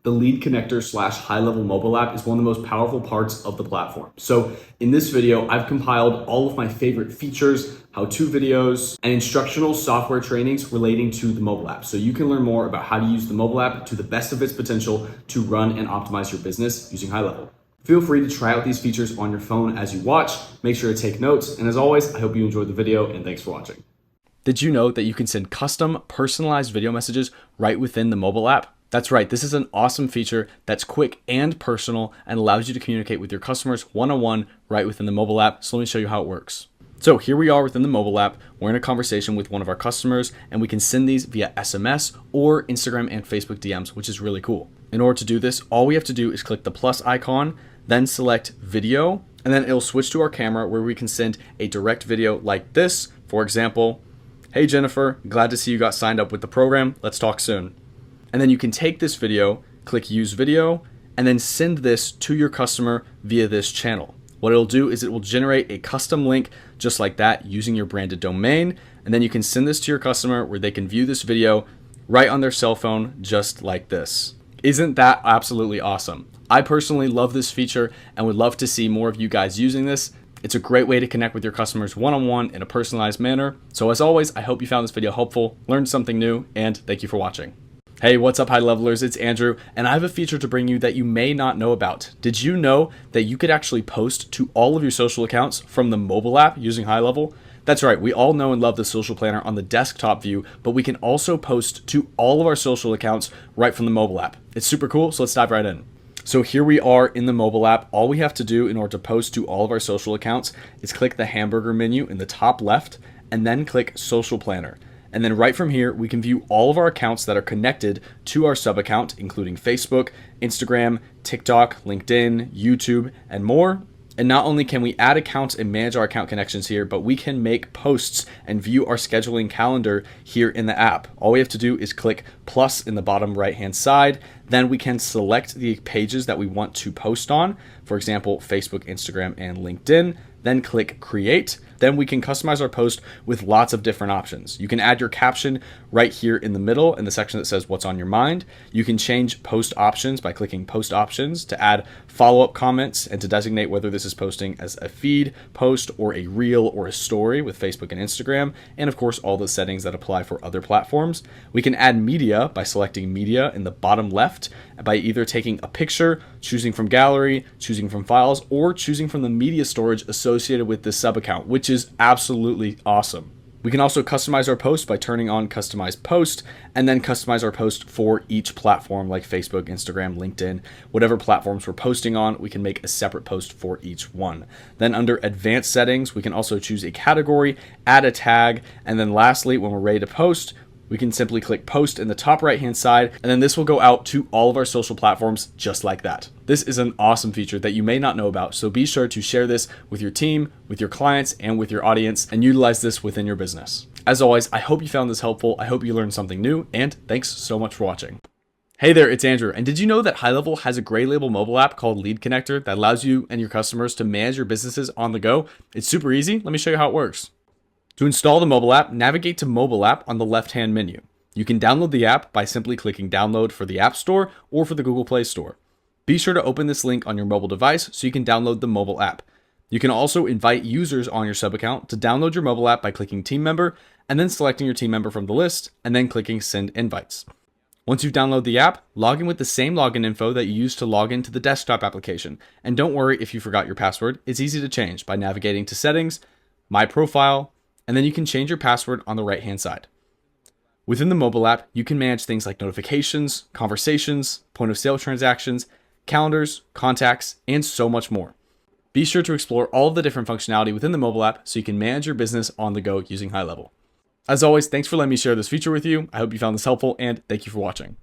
the lead connector / HighLevel mobile app is one of the most powerful parts of the platform. So in this video, I've compiled all of my favorite features, how-to videos, and instructional software trainings relating to the mobile app. So you can learn more about how to use the mobile app to the best of its potential to run and optimize your business using HighLevel. Feel free to try out these features on your phone as you watch. Make sure to take notes. And as always, I hope you enjoyed the video and thanks for watching. Did you know that you can send custom personalized video messages right within the mobile app? That's right, this is an awesome feature that's quick and personal and allows you to communicate with your customers one-on-one right within the mobile app. So let me show you how it works. So here we are within the mobile app. We're in a conversation with one of our customers and we can send these via SMS or Instagram and Facebook DMs, which is really cool. In order to do this, all we have to do is click the plus icon, then select video, and then it'll switch to our camera where we can send a direct video like this. For example, "Hey Jennifer, glad to see you got signed up with the program. Let's talk soon." And then you can take this video, click use video, and then send this to your customer via this channel. What it'll do is it will generate a custom link just like that using your branded domain. And then you can send this to your customer where they can view this video right on their cell phone just like this. Isn't that absolutely awesome? I personally love this feature and would love to see more of you guys using this. It's a great way to connect with your customers one-on-one in a personalized manner. So as always, I hope you found this video helpful, learned something new, and thank you for watching. Hey, what's up, high levelers? It's Andrew, and I have a feature to bring you that you may not know about. Did you know that you could actually post to all of your social accounts from the mobile app using HighLevel? That's right, we all know and love the social planner on the desktop view, but we can also post to all of our social accounts right from the mobile app. It's super cool, so let's dive right in. So here we are in the mobile app. All we have to do in order to post to all of our social accounts is click the hamburger menu in the top left and then click Social Planner. And then right from here, we can view all of our accounts that are connected to our sub account, including Facebook, Instagram, TikTok, LinkedIn, YouTube, and more. And not only can we add accounts and manage our account connections here, but we can make posts and view our scheduling calendar here in the app. All we have to do is click plus in the bottom right-hand side. Then we can select the pages that we want to post on. For example, Facebook, Instagram, and LinkedIn. Then click create. Then we can customize our post with lots of different options. You can add your caption right here in the middle in the section that says what's on your mind. You can change post options by clicking post options to add follow-up comments and to designate whether this is posting as a feed, post, or a reel or a story with Facebook and Instagram. And of course, all the settings that apply for other platforms. We can add media by selecting media in the bottom left by either taking a picture, choosing from gallery, choosing from files, or choosing from the media storage associated with this sub account, which is absolutely awesome. We can also customize our post by turning on customize post and then customize our post for each platform like Facebook, Instagram, LinkedIn, whatever platforms we're posting on, we can make a separate post for each one. Then under advanced settings, we can also choose a category, add a tag, and then lastly, when we're ready to post, we can simply click post in the top right-hand side, and then this will go out to all of our social platforms just like that. This is an awesome feature that you may not know about, so be sure to share this with your team, with your clients, and with your audience, and utilize this within your business. As always, I hope you found this helpful. I hope you learned something new, and thanks so much for watching. Hey there, it's Andrew, and did you know that HighLevel has a GoHighLevel mobile app called Lead Connector that allows you and your customers to manage your businesses on the go? It's super easy. Let me show you how it works. To install the mobile app, navigate to Mobile App on the left-hand menu. You can download the app by simply clicking download for the App Store or for the Google Play Store. Be sure to open this link on your mobile device so you can download the mobile app. You can also invite users on your sub account to download your mobile app by clicking team member and then selecting your team member from the list and then clicking send invites. Once you download the app, log in with the same login info that you used to log into the desktop application. And don't worry if you forgot your password. It's easy to change by navigating to settings, my profile, and then you can change your password on the right-hand side. Within the mobile app, you can manage things like notifications, conversations, point of sale transactions, calendars, contacts, and so much more. Be sure to explore all of the different functionality within the mobile app so you can manage your business on the go using HighLevel. As always, thanks for letting me share this feature with you. I hope you found this helpful, and thank you for watching.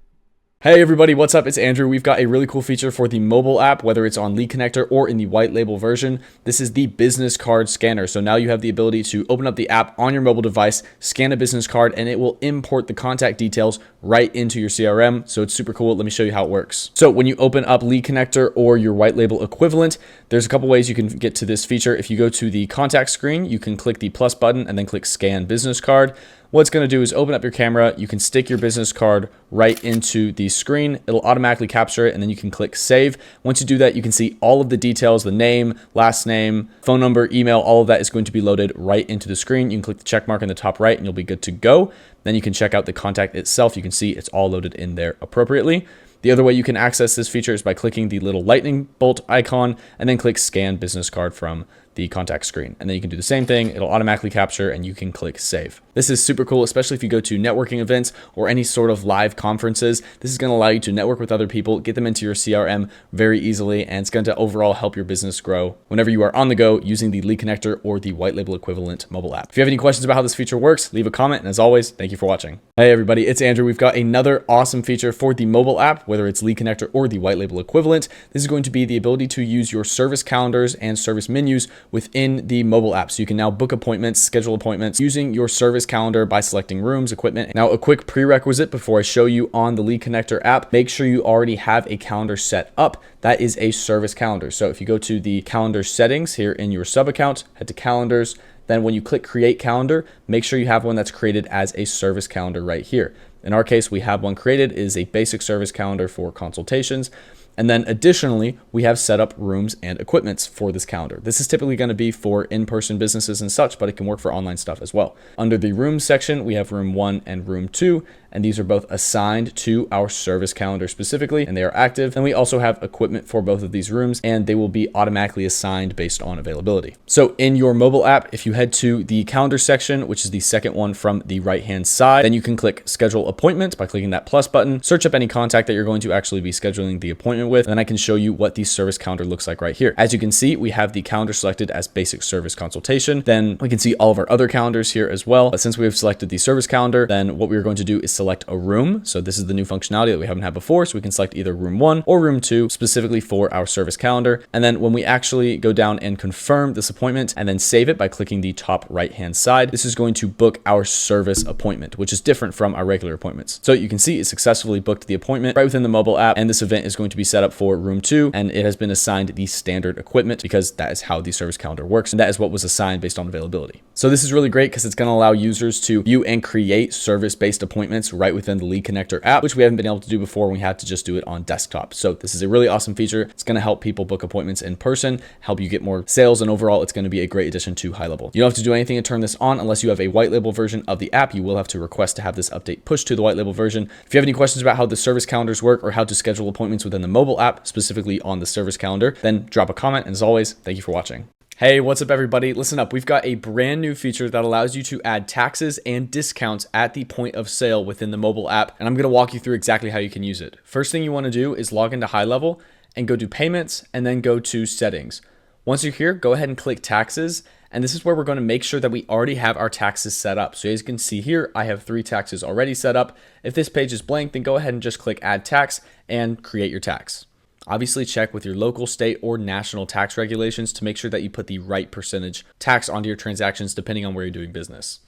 Hey everybody, what's up? It's Andrew. We've got a really cool feature for the mobile app, whether it's on Lead Connector or in the white label version. This is the business card scanner. So now you have the ability to open up the app on your mobile device, scan a business card, and it will import the contact details right into your CRM. So it's super cool. Let me show you how it works. So when you open up Lead Connector or your white label equivalent, there's a couple ways you can get to this feature. If you go to the contact screen, you can click the plus button and then click scan business card. what it's going to do is open up your camera. You can stick your business card right into the screen. It'll automatically capture it, and then you can click save. Once you do that, you can see all of the details, the name, last name, phone number, email, all of that is going to be loaded right into the screen. You can click the check mark in the top right and you'll be good to go. Then you can check out the contact itself. You can see it's all loaded in there appropriately. The other way you can access this feature is by clicking the little lightning bolt icon and then click scan business card from the contact screen. And then you can do the same thing. It'll automatically capture and you can click save. This is super cool, especially if you go to networking events or any sort of live conferences. This is going to allow you to network with other people, get them into your CRM very easily, and it's going to overall help your business grow whenever you are on the go using the lead connector or the white label equivalent mobile app. If you have any questions about how this feature works, leave a comment. And as always, thank you for watching. Hey everybody, it's Andrew. We've got another awesome feature for the mobile app, whether it's lead connector or the white label equivalent. This is going to be the ability to use your service calendars and service menus within the mobile app. So you can now book appointments, schedule appointments using your service calendar by selecting rooms, equipment. Now, a quick prerequisite before I show you on the lead connector app, make sure you already have a calendar set up. That is a service calendar. So if you go to the calendar settings here in your sub account, head to calendars, then when you click create calendar, make sure you have one that's created as a service calendar right here. In our case, we have one created. It is a basic service calendar for consultations. And then additionally, we have set up rooms and equipments for this calendar. This is typically going to be for in-person businesses and such, but it can work for online stuff as well. Under the rooms section, we have room 1 and room 2, and these are both assigned to our service calendar specifically, and they are active. And we also have equipment for both of these rooms, and they will be automatically assigned based on availability. So in your mobile app, if you head to the calendar section, which is the second one from the right-hand side, then you can click schedule appointment by clicking that plus button, search up any contact that you're going to actually be scheduling the appointment with, and then I can show you what the service calendar looks like right here. As you can see, we have the calendar selected as basic service consultation. Then we can see all of our other calendars here as well. But since we have selected the service calendar, then what we're going to do is select a room. So this is the new functionality that we haven't had before. So we can select either room 1 or room 2 specifically for our service calendar. And then when we actually go down and confirm this appointment and then save it by clicking the top right-hand side, this is going to book our service appointment, which is different from our regular appointments. So you can see it successfully booked the appointment right within the mobile app. And this event is going to be set up for room 2, and it has been assigned the standard equipment because that is how the service calendar works. And that is what was assigned based on availability. So this is really great because it's going to allow users to view and create service-based appointments right within the lead connector app, which we haven't been able to do before. We had to just do it on desktop. So this is a really awesome feature. It's going to help people book appointments in person, help you get more sales, and overall it's going to be a great addition to HighLevel. You don't have to do anything to turn this on unless you have a white label version of the app. You will have to request to have this update pushed to the white label version. If you have any questions about how the service calendars work or how to schedule appointments within the mobile app, specifically on the service calendar, then drop a comment. And as always, thank you for watching. Hey, what's up everybody? Listen up. We've got a brand new feature that allows you to add taxes and discounts at the point of sale within the mobile app. And I'm going to walk you through exactly how you can use it. First thing you want to do is log into HighLevel and go to payments and then go to settings. Once you're here, go ahead and click taxes. And this is where we're going to make sure that we already have our taxes set up. So as you can see here, I have 3 taxes already set up. If this page is blank, then go ahead and just click add tax and create your tax. Obviously check with your local, state, or national tax regulations to make sure that you put the right percentage tax onto your transactions depending on where you're doing business.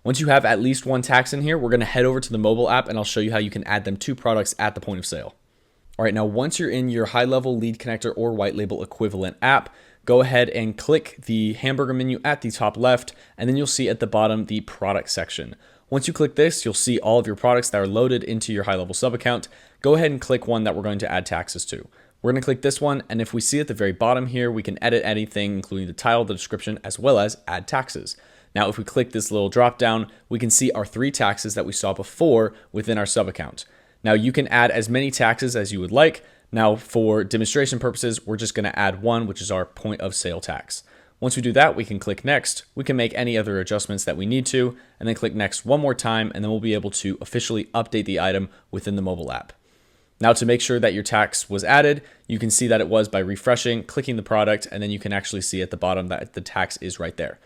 Once you have at least 1 tax in here, we're going to head over to the mobile app and I'll show you how you can add them to products at the point of sale. All right, now once you're in your HighLevel lead connector or white label equivalent app, go ahead and click the hamburger menu at the top left, and then you'll see at the bottom the product section. Once you click this, you'll see all of your products that are loaded into your HighLevel sub account. Go ahead and click one that we're going to add taxes to. We're going to click this one, and if we see at the very bottom here, we can edit anything, including the title, the description, as well as add taxes. Now, if we click this little drop down, we can see our 3 taxes that we saw before within our sub account. Now, you can add as many taxes as you would like. Now, for demonstration purposes, we're just going to add 1, which is our point of sale tax. Once we do that, we can click next. We can make any other adjustments that we need to, and then click next one more time, and then we'll be able to officially update the item within the mobile app. Now, to make sure that your tax was added, you can see that it was by refreshing, clicking the product, and then you can actually see at the bottom that the tax is right there.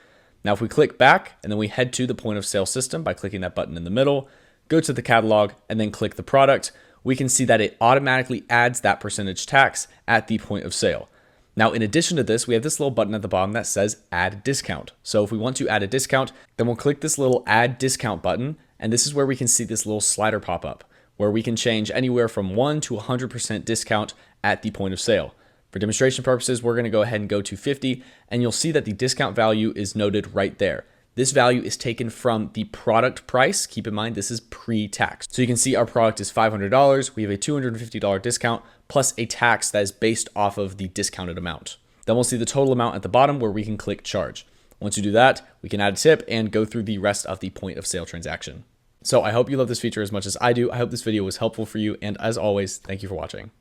Now, if we click back and then we head to the point of sale system by clicking that button in the middle, go to the catalog and then click the product, we can see that it automatically adds that percentage tax at the point of sale. Now, in addition to this, we have this little button at the bottom that says add discount. So if we want to add a discount, then we'll click this little add discount button. And this is where we can see this little slider pop up, where we can change anywhere from 1 to 100% discount at the point of sale. For demonstration purposes, we're going to go ahead and go to 50, and you'll see that the discount value is noted right there. This value is taken from the product price. Keep in mind, this is pre-tax. So you can see our product is $500. We have a $250 discount plus a tax that is based off of the discounted amount. Then we'll see the total amount at the bottom where we can click charge. Once you do that, we can add a tip and go through the rest of the point of sale transaction. So I hope you love this feature as much as I do. I hope this video was helpful for you. And as always, thank you for watching.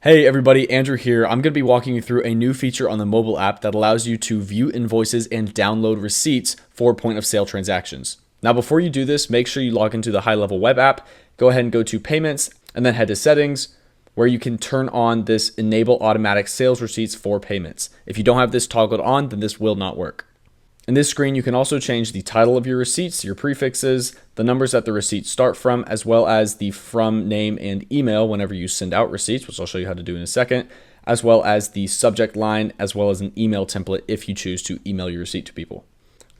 Hey everybody, Andrew here. I'm going to be walking you through a new feature on the mobile app that allows you to view invoices and download receipts for point of sale transactions. Now, before you do this, make sure you log into the HighLevel web app. Go ahead and go to payments and then head to settings, where you can turn on this enable automatic sales receipts for payments. If you don't have this toggled on, then this will not work. In this screen, you can also change the title of your receipts, your prefixes, the numbers that the receipts start from, as well as the from, name, and email whenever you send out receipts, which I'll show you how to do in a second, as well as the subject line, as well as an email template if you choose to email your receipt to people.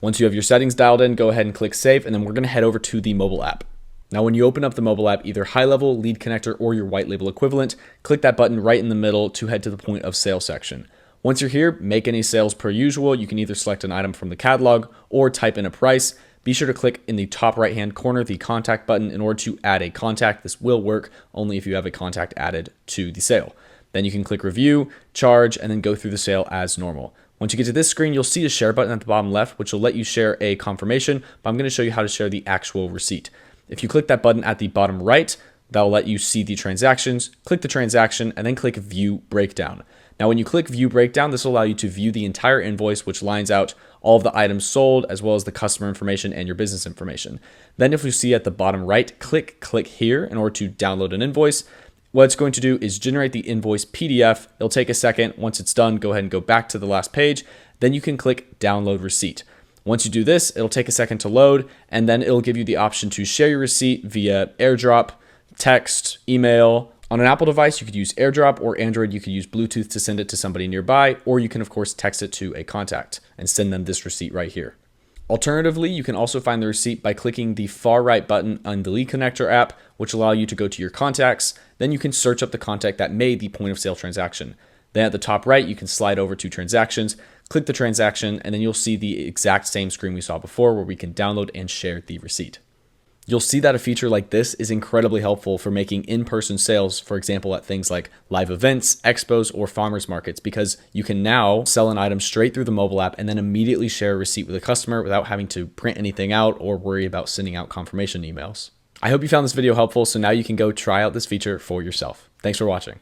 Once you have your settings dialed in, go ahead and click save, and then we're going to head over to the mobile app. Now, when you open up the mobile app, either HighLevel, Lead Connector, or your white label equivalent, click that button right in the middle to head to the point of sale section. Once you're here, make any sales per usual. You can either select an item from the catalog or type in a price. Be sure to click in the top right-hand corner, the contact button, in order to add a contact. This will work only if you have a contact added to the sale. Then you can click review, charge, and then go through the sale as normal. Once you get to this screen, you'll see a share button at the bottom left, which will let you share a confirmation, but I'm going to show you how to share the actual receipt. If you click that button at the bottom right, that'll let you see the transactions. Click the transaction and then click view breakdown. Now, when you click view breakdown, this will allow you to view the entire invoice, which lines out all of the items sold, as well as the customer information and your business information. Then if you see at the bottom right, click here in order to download an invoice. What it's going to do is generate the invoice PDF. It'll take a second. Once it's done, go ahead and go back to the last page. Then you can click download receipt. Once you do this, it'll take a second to load, and then it'll give you the option to share your receipt via AirDrop, text, email. On an Apple device, you could use AirDrop, or Android, you could use Bluetooth to send it to somebody nearby, or you can, of course, text it to a contact and send them this receipt right here. Alternatively, you can also find the receipt by clicking the far right button on the Lead Connector app, which will allow you to go to your contacts. Then you can search up the contact that made the point of sale transaction. Then at the top right, you can slide over to transactions, click the transaction, and then you'll see the exact same screen we saw before where we can download and share the receipt. You'll see that a feature like this is incredibly helpful for making in-person sales, for example, at things like live events, expos, or farmers markets, because you can now sell an item straight through the mobile app and then immediately share a receipt with a customer without having to print anything out or worry about sending out confirmation emails. I hope you found this video helpful, so now you can go try out this feature for yourself. Thanks for watching.